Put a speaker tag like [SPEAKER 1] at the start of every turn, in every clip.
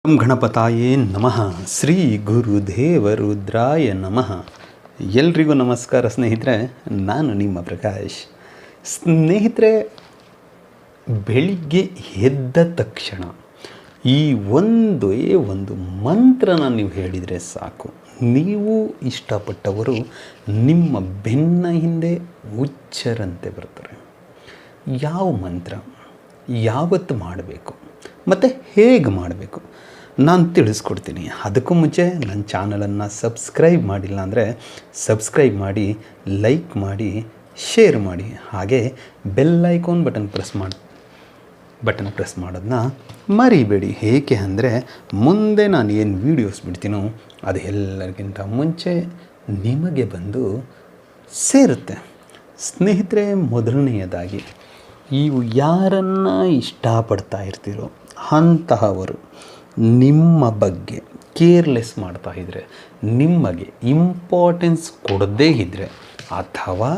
[SPEAKER 1] ಓಂ ಗಣಪತಾಯೇ ನಮಃ. ಶ್ರೀ ಗುರುದೇವರುದ್ರಾಯ ನಮಃ. ಎಲ್ರಿಗೂ ನಮಸ್ಕಾರ ಸ್ನೇಹಿತರೆ, ನಾನು ನಿಮ್ಮ ಪ್ರಕಾಶ್. ಸ್ನೇಹಿತರೆ, ಬೆಳಿಗ್ಗೆ ಎದ್ದ ತಕ್ಷಣ ಈ ಒಂದು ಮಂತ್ರನ ನೀವು ಹೇಳಿದರೆ ಸಾಕು, ನೀವು ಇಷ್ಟಪಟ್ಟವರು ನಿಮ್ಮ ಬೆನ್ನ ಹಿಂದೆ ಹುಚ್ಚರಂತೆ ಬರ್ತಾರೆ. ಯಾವ ಮಂತ್ರ, ಯಾವತ್ತು ಮಾಡಬೇಕು ಮತ್ತು ಹೇಗೆ ಮಾಡಬೇಕು ನಾನು ತಿಳಿಸ್ಕೊಡ್ತೀನಿ. ಅದಕ್ಕೂ ಮುಂಚೆ ನನ್ನ ಚಾನಲನ್ನು ಸಬ್ಸ್ಕ್ರೈಬ್ ಮಾಡಿಲ್ಲ ಅಂದರೆ ಸಬ್ಸ್ಕ್ರೈಬ್ ಮಾಡಿ, ಲೈಕ್ ಮಾಡಿ, ಶೇರ್ ಮಾಡಿ, ಹಾಗೆ ಬೆಲ್ ಐಕಾನ್ ಬಟನ್ ಪ್ರೆಸ್ ಮಾಡೋದನ್ನ ಮರಿಬೇಡಿ. ಏಕೆ ಅಂದರೆ ಮುಂದೆ ನಾನು ಏನು ವೀಡಿಯೋಸ್ ಬಿಡ್ತೀನೋ ಅದು ಎಲ್ಲರಿಗಿಂತ ಮುಂಚೆ ನಿಮಗೆ ಬಂದು ಸೇರುತ್ತೆ. ಸ್ನೇಹಿತರೆ, ಮೊದಲನೆಯದಾಗಿ ನೀವು ಯಾರನ್ನು ಇಷ್ಟಪಡ್ತಾ ಇರ್ತೀರೋ ಅಂತಹವರು ನಿಮ್ಮ ಬಗ್ಗೆ ಕೇರ್ಲೆಸ್ ಮಾಡ್ತಾ ಇದ್ದರೆ, ನಿಮಗೆ ಇಂಪಾರ್ಟೆನ್ಸ್ ಕೊಡದೇ ಇದ್ದರೆ, ಅಥವಾ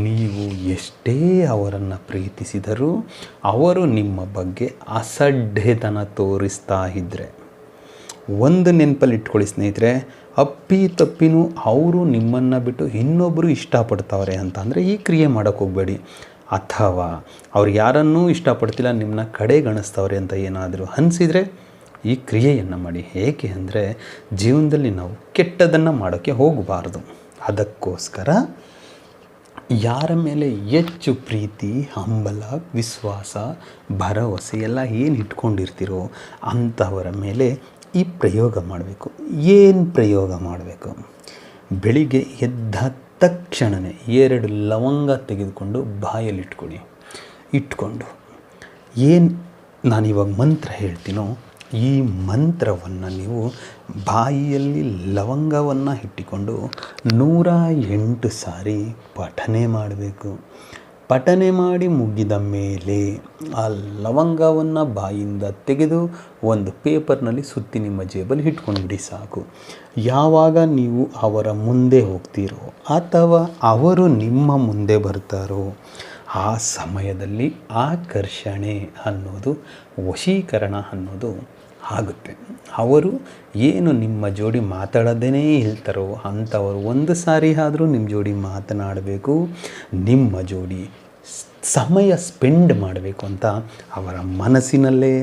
[SPEAKER 1] ನೀವು ಎಷ್ಟೇ ಅವರನ್ನು ಪ್ರೀತಿಸಿದರೂ ಅವರು ನಿಮ್ಮ ಬಗ್ಗೆ ಅಸಡ್ಡೆತನ ತೋರಿಸ್ತಾ ಇದ್ದರೆ, ಒಂದು ನೆನಪಲ್ಲಿ ಇಟ್ಕೊಳ್ಳಿ ಸ್ನೇಹಿತರೆ, ತಪ್ಪಿನೂ ಅವರು ನಿಮ್ಮನ್ನು ಬಿಟ್ಟು ಇನ್ನೊಬ್ಬರು ಇಷ್ಟಪಡ್ತಾವ್ರೆ ಅಂತ ಅಂದರೆ ಈ ಕ್ರಿಯೆ ಮಾಡೋಕ್ಕೆ ಹೋಗಬೇಡಿ. ಅಥವಾ ಅವ್ರು ಯಾರನ್ನೂ ಇಷ್ಟಪಡ್ತಿಲ್ಲ, ನಿಮ್ಮನ್ನ ಕಡೆಗಣಿಸ್ತವ್ರೆ ಅಂತ ಏನಾದರೂ ಅನಿಸಿದರೆ ಈ ಕ್ರಿಯೆಯನ್ನು ಮಾಡಿ. ಏಕೆ ಅಂದರೆ ಜೀವನದಲ್ಲಿ ನಾವು ಕೆಟ್ಟದನ್ನು ಮಾಡೋಕ್ಕೆ ಹೋಗಬಾರ್ದು. ಅದಕ್ಕೋಸ್ಕರ ಯಾರ ಮೇಲೆ ಹೆಚ್ಚು ಪ್ರೀತಿ, ಹಂಬಲ, ವಿಶ್ವಾಸ, ಭರವಸೆ ಎಲ್ಲ ಏನು ಇಟ್ಕೊಂಡಿರ್ತೀರೋ ಅಂಥವರ ಮೇಲೆ ಈ ಪ್ರಯೋಗ ಮಾಡಬೇಕು. ಏನು ಪ್ರಯೋಗ ಮಾಡಬೇಕು? ಬೆಳಿಗ್ಗೆ ಎದ್ದ ತಕ್ಷಣವೇ 2 ಲವಂಗ ತೆಗೆದುಕೊಂಡು ಬಾಯಲ್ಲಿ ಇಟ್ಕೊಂಡು ಏನು ನಾನಿವಾಗ ಮಂತ್ರ ಹೇಳ್ತೀನೋ ಈ ಮಂತ್ರವನ್ನು ನೀವು ಬಾಯಿಯಲ್ಲಿ ಲವಂಗವನ್ನು ಇಟ್ಟುಕೊಂಡು 108 ಸಾರಿ ಪಠನೆ ಮಾಡಬೇಕು. ಪಠನೆ ಮಾಡಿ ಮುಗಿದ ಮೇಲೆ ಆ ಲವಂಗವನ್ನು ಬಾಯಿಂದ ತೆಗೆದು ಒಂದು ಪೇಪರ್ನಲ್ಲಿ ಸುತ್ತಿ ನಿಮ್ಮ ಜೇಬಲ್ಲಿ ಇಟ್ಕೊಂಡ್ಬಿಡಿ ಸಾಕು. ಯಾವಾಗ ನೀವು ಅವರ ಮುಂದೆ ಹೋಗ್ತೀರೋ ಅಥವಾ ಅವರು ನಿಮ್ಮ ಮುಂದೆ ಬರ್ತಾರೋ ಆ ಸಮಯದಲ್ಲಿ ಆಕರ್ಷಣೆ ಅನ್ನೋದು, ವಶೀಕರಣ ಅನ್ನೋದು ಆಗುತ್ತೆ. ಅವರು ಏನು ನಿಮ್ಮ ಜೋಡಿ ಮಾತಾಡೋದೇ ಹೇಳ್ತಾರೋ ಅಂಥವರು ಒಂದು ಸಾರಿ ಆದರೂ ನಿಮ್ಮ ಜೋಡಿ ಮಾತನಾಡಬೇಕು, ನಿಮ್ಮ ಜೋಡಿ ಸಮಯ ಸ್ಪೆಂಡ್ ಮಾಡಬೇಕು ಅಂತ ಅವರ ಮನಸ್ಸಿನಲ್ಲೇ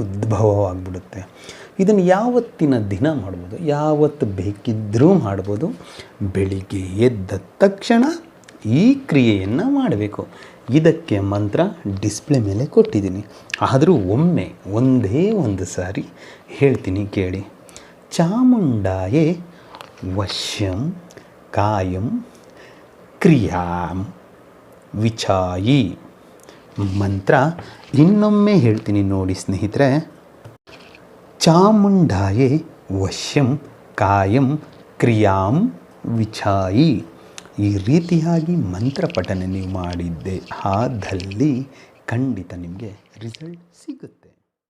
[SPEAKER 1] ಉದ್ಭವವಾಗಿಬಿಡುತ್ತೆ. ಇದನ್ನು ಯಾವತ್ತಿನ ದಿನ ಮಾಡ್ಬೋದು, ಯಾವತ್ತು ಬೇಕಿದ್ದರೂ ಮಾಡ್ಬೋದು. ಬೆಳಿಗ್ಗೆ ಎದ್ದ ತಕ್ಷಣ ಈ ಕ್ರಿಯೆಯನ್ನು ಮಾಡಬೇಕು. ಇದಕ್ಕೆ ಮಂತ್ರ ಡಿಸ್ಪ್ಲೇ ಮೇಲೆ ಕೊಟ್ಟಿದ್ದೀನಿ, ಆದರೂ ಒಂದೇ ಒಂದು ಸಾರಿ ಹೇಳ್ತೀನಿ ಕೇಳಿ. ಚಾಮುಂಡಾಯೇ ವಶ್ಯಂ ಕಾಯಂ ಕ್ರಿಯಾಂ ವಿಚಾಯಿ. ಮಂತ್ರ ಇನ್ನೊಮ್ಮೆ ಹೇಳ್ತೀನಿ ನೋಡಿ ಸ್ನೇಹಿತರೆ. ಚಾಮುಂಡಾಯೇ ವಶ್ಯಂ ಕಾಯಂ ಕ್ರಿಯಾಂ ವಿಚಾಯಿ. ಈ ರೀತಿಯಾಗಿ ಮಂತ್ರ ಪಠನೆ ನೀವು ಮಾಡಿದ್ದೆ ಆದಲ್ಲಿ ಖಂಡಿತ ನಿಮಗೆ ರಿಸಲ್ಟ್ ಸಿಗುತ್ತೆ.